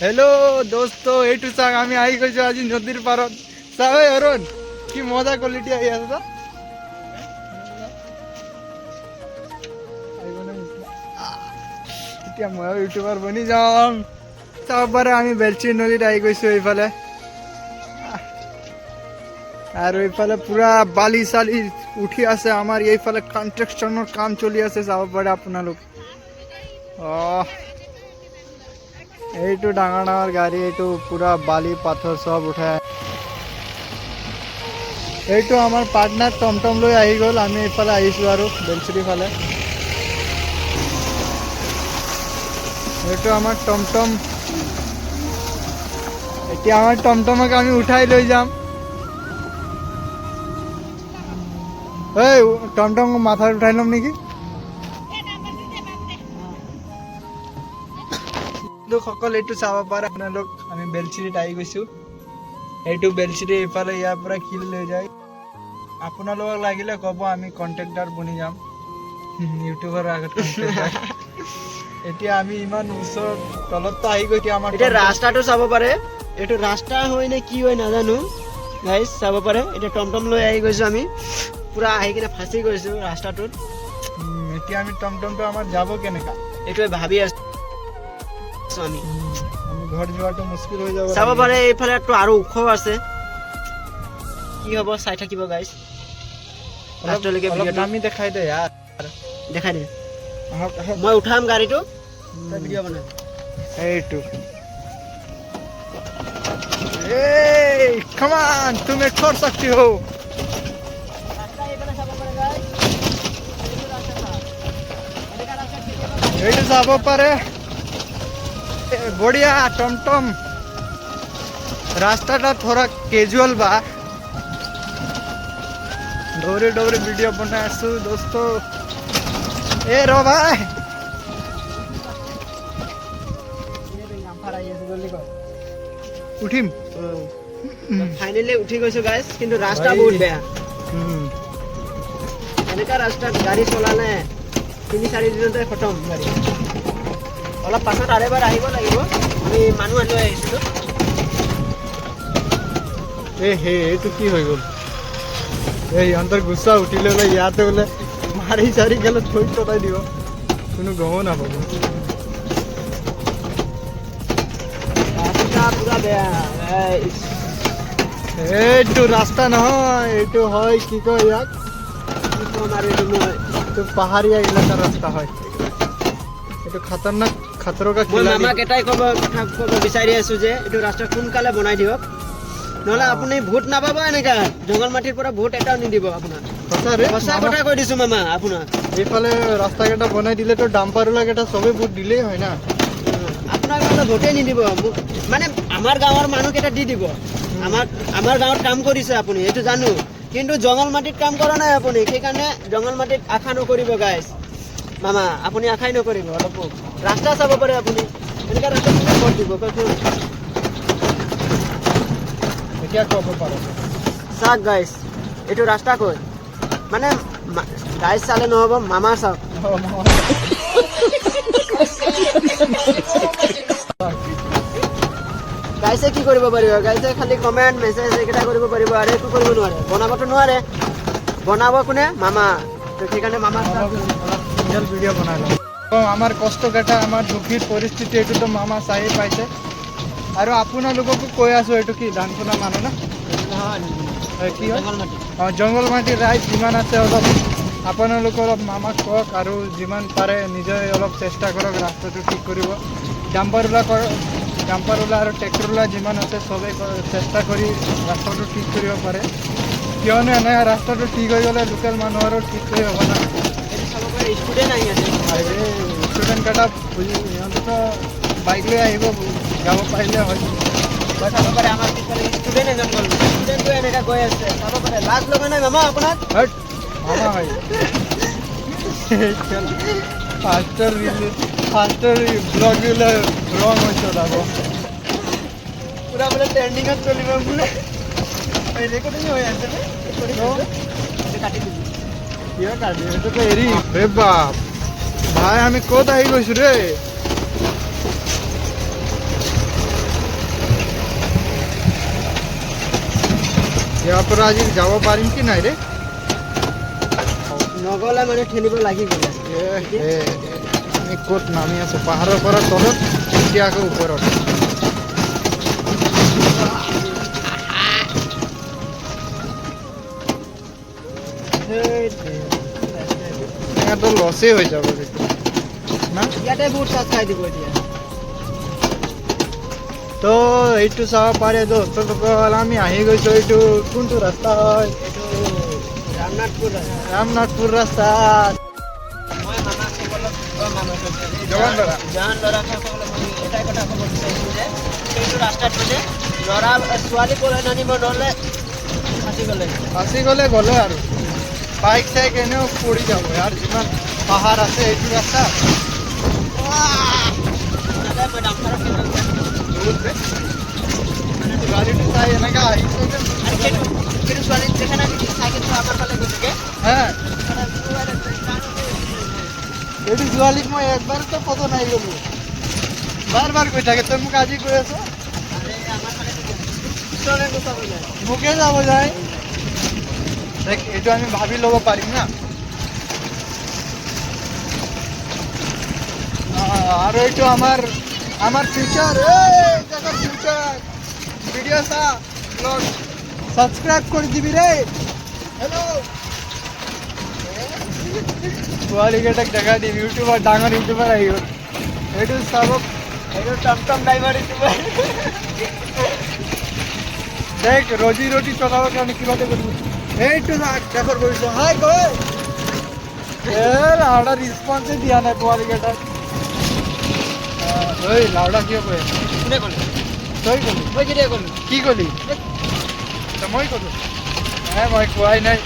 Hello दोस्तों এইটো চাক আমি আহি গৈছো আজি নদীৰ পাৰত চাও অৰুণ কি মজা কোৱালিটি আহি আছে তো এতিয়া মই ইউটিউবাৰ বনি যাম চাও পাৰে আমি বেলচি নদীত আহি গৈছো এইফালে আৰু এইফালে পুৰা বালি চালি উঠি আছে আমাৰ এইফালে কনস্ট্ৰাকচনৰ কাম চলি আছে চাব পাৰে আপোনালোক এইটো ডাঙৰ ডাঙৰ গাড়ী এইটো পুৰা বালি পাথৰ সব উঠায় এইটো আমাৰ পাৰ্টনাৰ টমটম লৈ আহি গ'ল আমি এইফালে আহিছো আৰু বেলচুৰি ফালে এইটো আমাৰ টমটম এতিয়া আমাৰ টমটমক আমি উঠাই লৈ যাম এই টমটম মাথাত উঠাই ল'ম নেকি সকল এইটো চাব পাৰে আপোনালোক আমি বেলচিৰিত আহি গৈছো এইটো বেলচিৰি এইফালে ইয়াৰ পৰা কিল লৈ যায় আপোনালোকক লাগিলে ক'ব আমি কন্ট্ৰাক্টৰ বনি যাম ইউটিউবৰ আগত কন্ট্ৰাক্টৰ এতিয়া আমি ইমান ওচৰত তলত আহি গৈ এতিয়া আমাৰ এটা ৰাস্তাটো চাব পাৰে এইটো ৰাস্তা হয় নে কি হয় নাজানো গাইস চাব পাৰে এটা টমটম লৈ আহি গৈছো আমি পুৰা আহি কিনে ফাঁচি গৈছো ৰাস্তাটোত এতিয়া আমি টমটমটো আমাৰ যাব কেনেকা এইটোৱে ভাবি আছো আমি ঘৰ যোৱাটো মুস্কিল হৈ যাব চাব পাৰে এইফালে একটু আৰু ওখ আছে কি হ'ব চাই থাকিব গাইস লাষ্টলৈকে ভিডিওটো আমি দেখাই দে यार দেখাই দে মই উঠাম গাড়ীটো ভিডিও বনাম এইটো এই come on तुम एक छोड़ सकती हो এইটো যাব পাৰে বঢ়িয়া টমটম রাস্তাটা थोड़ा कैजुअल बा डोरे डोरे वीडियो बनाए आसु दोस्तों ए रो भाई उठिम ফাইনালি উঠি গৈছো গাইস কিন্তু ৰাস্তা বহুত বেয়া এনেকা ৰাস্তাত গাড়ী চলালে 3-4 দিনতে খতম গাড়ী অলপ পাছত আৰু এবাৰ আহিব লাগিব আমি মানুহ লৈ আহিছিলো হে এইটো কি হৈ গ'ল এই অন্তর গুচ্ছা উঠিলে বোলে ইয়াতে বোলে মাৰি চাৰি গেলে থৈ ততাই দিব কোনো গমো নাপাব ৰাস্তা পুৰা বেয়া এইটো ৰাস্তা নহয় এইটো হয় কি কয় ইয়াক এইটো পাহাৰীয়া এলেকাৰ ৰাস্তা হয় এইটো খতৰনাক খতৰো কা মই মামাক এটাই ক'ব বিচাৰি আছো যে এইটো ৰাস্তা সোনকালে বনাই দিয়ক নহলে আপুনি ভোট নাপাব এনেকা জংগল মাটিৰ পৰা ভোট এটাও নিদিব আপোনাক সঁচা কথা কৈ দিছো মামা আপোনাক এইফালে ৰাস্তা কেইটা বনাই দিলে তো ডাম্পাৰলা কেইটা সবে ভোট দিলেই হয় না আপোনাক মানে ভোটেই নিদিব মানে আমাৰ গাঁৱৰ মানুহকেইটা দি দিব আমাৰ গাঁৱত কাম কৰিছে আপুনি এইটো জানো কিন্তু জংগল মাটিত কাম কৰা নাই আপুনি সেইকাৰণে জংগল মাটিত আশা নকৰিব গাইছ মামা আপুনি আশাই নকৰিব অলপ ৰাস্তা চাব পাৰে আপুনি এনেকা ৰাস্তা কোনে ভোট দিব কওকচোন এতিয়া ক'ব পাৰো চাওক গাইছ এইটো ৰাস্তা কৈ মানে গাইছ চালে নহ'ব মামা চাওক গাইছে কি কৰিব পাৰিব গাইছে খালি কমেণ্ট মেছেজ এইকেইটা কৰিব পাৰিব আৰু একো কৰিব নোৱাৰে বনাবতো নোৱাৰে বনাব কোনে মামা তো সেইকাৰণে মামা ভিডিঅ' বনাই লওঁ আমাৰ কষ্ট কেইটা আমাৰ দুখীৰ পৰিস্থিতি এইটোতো মামা চাই পাইছে আৰু আপোনালোককো কৈ আছো এইটো কি ধানকুনা মানুহ না কি হয় জংগল মাটিৰ ৰাইজ যিমান আছে অলপ আপোনালোকে অলপ মামাক কওক আৰু যিমান পাৰে নিজে অলপ চেষ্টা কৰক ৰাস্তাটো ঠিক কৰিব ডাম্পাৰওলা আৰু ট্ৰেক্টৰওলা যিমান আছে চবেই চেষ্টা কৰি ৰাস্তাটো ঠিক কৰিব পাৰে কিয়নো এনে ৰাস্তাটো ঠিক হৈ গ'লে লোকেল মানুহৰো ঠিক হৈ হ'ব না ষ্টুডেণ্ট আহি আছে ষ্টুডেণ্ট কেইটা সিহঁতেতো বাইক লৈ আহিব যাব পাৰিলে হয় চাব পাৰে আমাৰ ষ্টুডেণ্ট এজন গ'ল ষ্টুডেণ্টটো এনেকৈ গৈ আছে চাব পাৰে লাজ লগা নাই মামা আপোনাক মামা হয় ফাৰ্ষ্টৰ ব্লগ দিলে ৰং হৈছে যাব পুৰা বোলে ট্ৰেণ্ডিঙত চলিব বোলে ৰেকৰ্ডিং হৈ আছে কাটি দিবি কিয় কাটি এইটোতো এৰি ৰে বাপ ভাই আমি ক'ত আহি গৈছো ৰে ইয়াৰ পৰা আজি যাব পাৰিম কি নাই ৰে নগলে মানে ঠেলিব লাগি গ'লে আমি ক'ত নামি আছো পাহাৰৰ পৰা তলত এতিয়া আকৌ ওপৰত তো লছেই হৈ যাব না ইয়াতে বহুত চাচ খাই দিব এতিয়া তো এইটো চাব পাৰে দোস্তসকল আমি আহি গৈছো এইটো কোনটো ৰাস্তা হয় এইটো ৰামনাথপুৰ ৰাস্তা মই মামাসকলক জৱান ল'ৰা। জৱান ল'ৰাসকলক মই এটাই কথা ক'ব বিচাৰিছোঁ যে সেইটো ৰাস্তাত মানে ল'ৰা ছোৱালী পলাই নানিব নহ'লে ফাঁচি গ'লে গ'লে আৰু বাইক চাইক এনেও পৰি যাব আৰু যিমান পাহাৰ আছে এইটো ৰাস্তা নাযায় মই ডাম্পাৰত গাড়ীটো চাই এনেকা আহিছে যে আৰু সেইটো ছোৱালী দেখা নাই নেকি চাইকেলটো আমাৰ ফালে গৈছেগে হা এইটো ছোৱালীক মই একবাৰতো ক'ব নাই গ'লো বাৰ কৈ থাকে তই মোক আজি কৈ আছ মোকে যাব যায় দেখ এইটো আমি ভাবি ল'ব পাৰিম না আৰু এইটো আমাৰ ফিউচাৰ ফিউচাৰ ভিডিঅ' চা ব্লগ সাবস্ক্রাইব করে দিবি রে হ্যালো কোয়ালিটিটা দেখা দিবি ইউটিউবার ডাঙর ইউটিউবার আইও এইটো সবক এইটো টমটম ড্রাইভার ইউটিউবার দেখ রোজি রুটি চলাবার কারণে কিভাবে করবো এইটো দেখর বলছো হাই কই লাউডা রেসপন্সে দিয়া না কোয়ালিটিটা ওই লাউডা কি কই কোনে কল তই কলি মই কেতিয়া কল কি কলি মই কলো মই কোৱাই নাই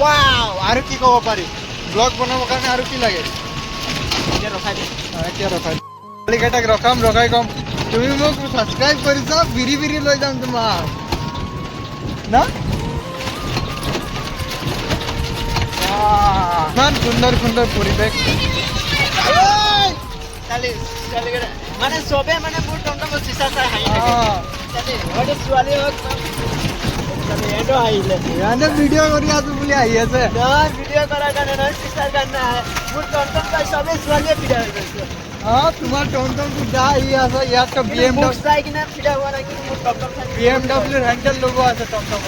ৱাও আৰু কি ক'ব পাৰি ব্লগ বনাবৰ কাৰণে আৰু কি লাগে এতিয়া ৰখাই দে এতিয়া ৰখাই কালিকেইটাক ৰখাই কম তুমি মোক ছাবস্ক্ৰাইব কৰিছা বিৰি লৈ যাম তোমাক না ইমান সুন্দৰ পৰিৱেশ মানে চবে মানে মোৰ টমটমৰ চিচা চাই হাঁহি থাকে হয়তো ছোৱালী হওক এইটো হাঁহিলে ইয়াতে ভিডিঅ' কৰি আছো বুলি আহি আছে নহয় ভিডিঅ' কৰাৰ কাৰণে নহয় চিচাৰ কাৰণে মোৰ টমটম চাই চবেই ছোৱালীয়ে ফিদা হৈ গৈছে তোমাৰ টমটমটো দা আহি আছে ইয়াততো BMW চাই কিনে ফিদা হোৱা নাই কিন্তু মোৰ টমটম চাই BMW হেণ্ডেল লগোৱা আছে টমটমত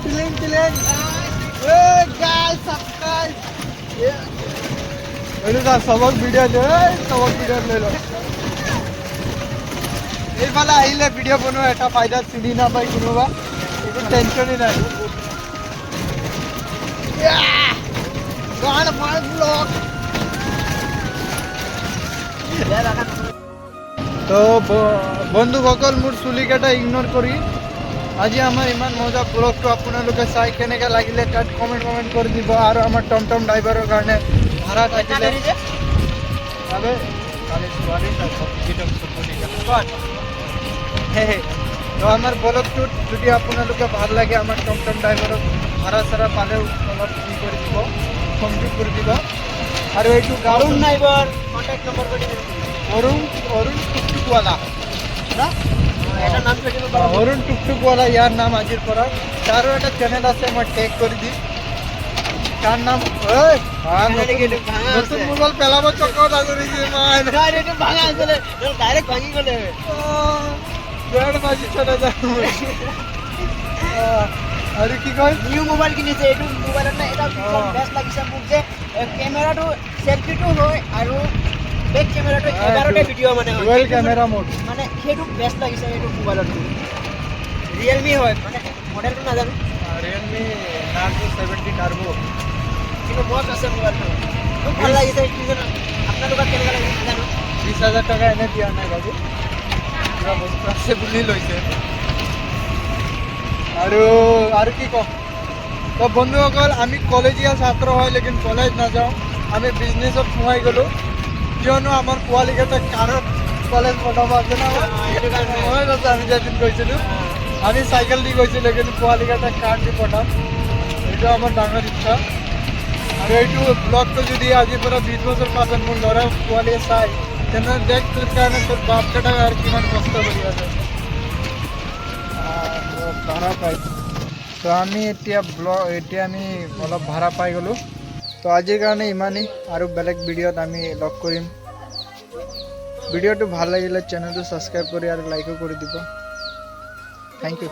টিলিং গাইস সাবস্ক্ৰাইব সবক ভিডিঅ' লৈ ল এইফালে আহিলে ভিডিঅ' বনোৱা এটা ফাইদা চিনি নাপায় কোনোবা একো টেনশ্যনেই নাই তো বন্ধুসকল মোৰ চুলিকেইটা ইগন'ৰ কৰি আজি আমাৰ ইমান মজা ব্লগটো আপোনালোকে চাই কেনেকৈ লাগিলে তাত কমেণ্ট কৰি দিব আৰু আমাৰ টমটম ড্ৰাইভাৰৰ কাৰণে ভাড়া থাকিলে তো আমাৰ ব্লগটোত যদি আপোনালোকে ভাল লাগে আমাৰ টমটম ড্ৰাইভাৰক ভাড়া চাৰা পালেও অলপ কি কৰি দিব কমপ্লিট কৰি দিব আৰু এইটো অৰুণ নাইবৰ কণ্টেক্ট নম্বৰ কৰি দিব অৰুণ টুকটুকৱালা না এটা নাম থৈ দিব পাৰোঁ অৰুণ টুকটুকৱালা ইয়াৰ নাম আজিৰ পৰা তাৰো এটা চেনেল আছে মই টেগ কৰি দিম তাৰ নাম নতুন মোবাইল পেলাব চক্কৰত আগৰিছে এইটো ভাঙা আছিলে ডাইৰেক্ট ভাঙি গ'লে বেড বাজি চলে যায় আৰু কি কয় নিউ মোবাইল কিনিছে এইটো মোবাইলত না এটা বেষ্ট লাগিছে মোক যে কেমেৰাটো চেলফিটো হয় আৰু বেক কেমেৰাটো 11টা ভিডিঅ' মানে হয় ডুৱেল কেমেৰা মোড মানে সেইটো বেষ্ট লাগিছে এইটো মোবাইলত ৰিয়েলমি হয় মানে মডেলটো নাজানো ৰিয়েলমি নাৰ্জো 70 টাৰ্বো কিন্তু মস্ত আছে মোবাইলটো খুব ভাল লাগিছে আপোনালোকক কেনেকুৱা লাগিছে নাজানো 20,000 টকা এনে দিয়া নাই বাবু কিবা বস্তু আছে বুলি লৈছে আৰু কি ক'ম তো বন্ধুসকল আমি কলেজীয়া ছাত্ৰ হয় লেকিন কলেজ নাযাওঁ আমি বিজনেছত সোমাই গ'লোঁ কিয়নো আমাৰ পোৱালিকেইটাক কাৰত কলেজ পঠাব আছে না আমি যেদিন গৈছিলোঁ আমি চাইকেল দি গৈছিলোঁ কিন্তু পোৱালিকেইটাক কাৰ দি পঠাম এইটো আমাৰ ডাঙৰ ইচ্ছা আৰু এইটো ব্লগটো যদি আজিৰ পৰা 20 বছৰ পাছত মোৰ ল'ৰা পোৱালীয়ে চাই তেনেহ'লে দেখ তোৰ কাৰণে তোৰ বাপ কেইটাক আৰু কিমান কষ্ট কৰি আছে ভাড়া পাই। তো আমি এতিয়া আমি অলপ ভাড়া পাই গ'লোঁ। তো আজিৰ কাৰণে ইমানেই, আৰু বেলেগ ভিডিঅ'ত আমি লগ কৰিম। ভিডিঅ'টো ভাল লাগিলে চেনেলটো ছাবস্ক্ৰাইব কৰি আৰু লাইকো কৰি দিব। Thank U.